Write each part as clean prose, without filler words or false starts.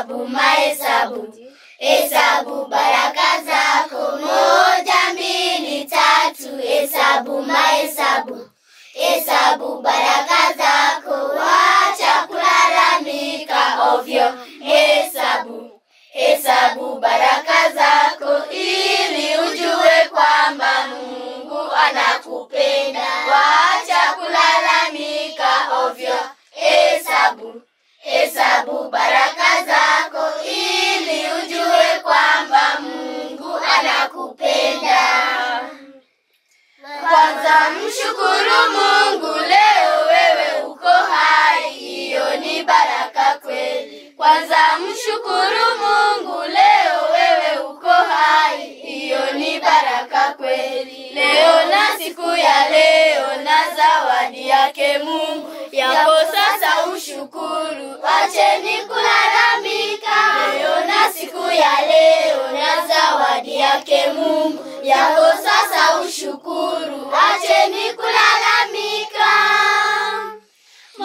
hesabu mahesabu. Hesabu baraka zako, 1, 2, 3. Hesabu mahesabu. Hesabu baraka zako, wacha kulalamika ovyo. Hesabu baraka zako ili ujue kwamba Mungu anakupenda. Wacha kulalamika ovyo. Hesabu baraka zako ili ujue kwamba Mungu anakupenda. Kwanza mshukuru Mungu, leo wewe uko hai, hiyo ni baraka kweli. Kwanza mshukuru Mungu, leo wewe uko hai, hiyo ni baraka kweli. Leo na siku ya leo na zawadi yake Mungu, yako sasa ushukuru, acheni kulalamika. Leo na siku ya leo na zawadi yake Mungu, yako sasa ushukuru, acheni kulalamika. 1,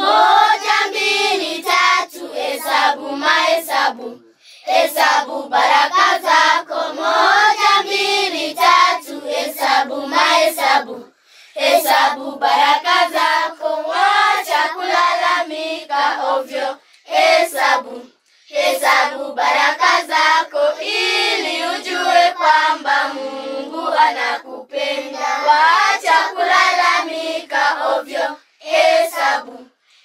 2, 3. Hesabu mahesabu. Hesabu baraka zako, 1, 2, 3. Hesabu mahesabu. Hesabu baraka zako, wacha kulalamika ovyo. Hesabu baraka zako ili ujue kwamba Mungu anakupenda. Wacha kulalamika ovyo.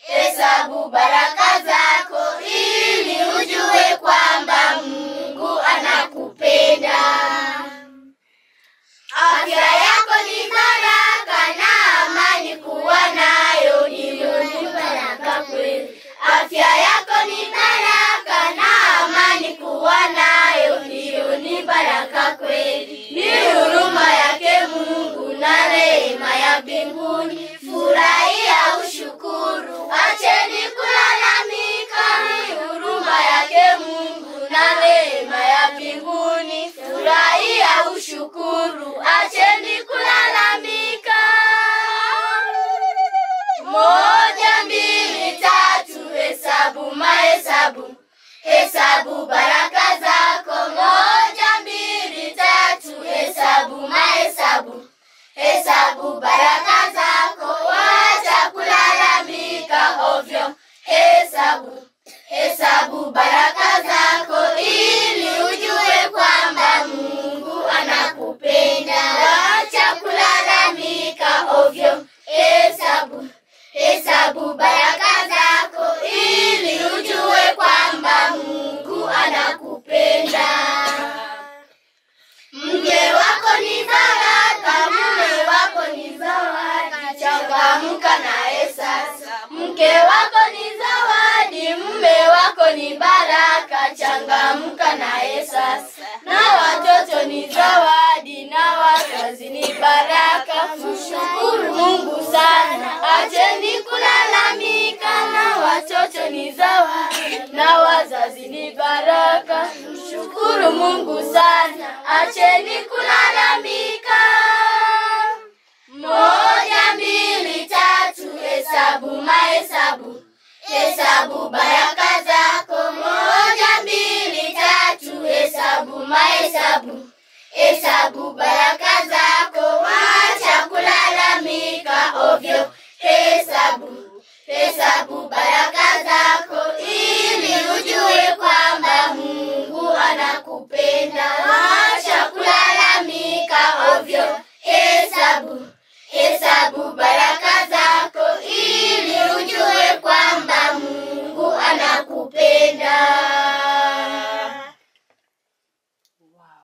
Hesabu baraka zako ili ujue kwamba Mungu anakupenda. Afya yako ni baraka na amani kuwa nayo, hiyo ni baraka kweli. Afya yako ni baraka na amani kuwa nayo, hiyo ni baraka kweli. Ni huruma yake Mungu na rehema ya mbinguni, furahia ushukuru, acheni kulalamika. Ni huruma yake Mungu na rehema ya mbinguni, furahia ushukuru, acheni kulalamika. 1, 2, 3. Hesabu mahesabu. Hesabu baraka zako, 1, 2, 3. Hesabu mahesabu. Hesabu baraka zako, wacha kulalamika ovyo. Hesabu baraka zako ili ujue kwamba Mungu anakupenda. Wacha kulalamika ovyo. Hesabu baraka zako ili ujue kwamba Mungu anakupenda. Mke wako ni baraka, mume wako ni zawadi, changamka naye sasa. Mke wako ni zawadi, mume wako ni baraka, changamka naye sasa. Na watoto ni zawadi, na wazazi ni baraka, mshukuru Mungu sana, acheni kulalamika. Na watoto ni zawadi, na wazazi ni baraka, mshukuru Mungu sana, acheni kulalamika. 1, 2, 3. Hesabu mahesabu. Hesabu baraka zako, 1, 2, 3. Hesabu mahesabu. Hesabu baraka zako, wacha kulalamika ovyo. Hesabu baraka zako ili ujue kwamba Mungu anakupenda. Wacha kulalamika ovyo. Hesabu